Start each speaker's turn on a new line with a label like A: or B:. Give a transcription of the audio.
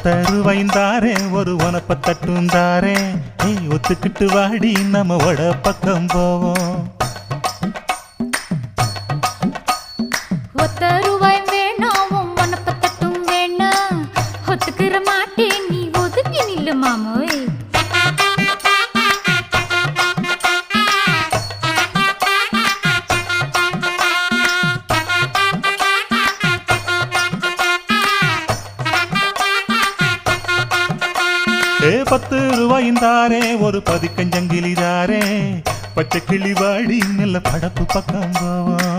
A: ஒத்தருவைந்தாரே ஒரு உனப்ப தட்டுந்தாரே ஒத்துக்கிட்டு வாடி நம்ம வட பக்கம் போவோம்.
B: ஒத்தருவாய் வேணாம் உனப்ப தட்டும் வேணாம் ஒத்துக்கிற மாட்டேன் நீ ஒதுங்கி நில்லு மாமோய்.
A: ₹10 ஒரு பதிக்கஞ்சங்கிலிதாரே பச்சை கிளி வாடி நல்ல படப்பு பக்கம் போவோம்.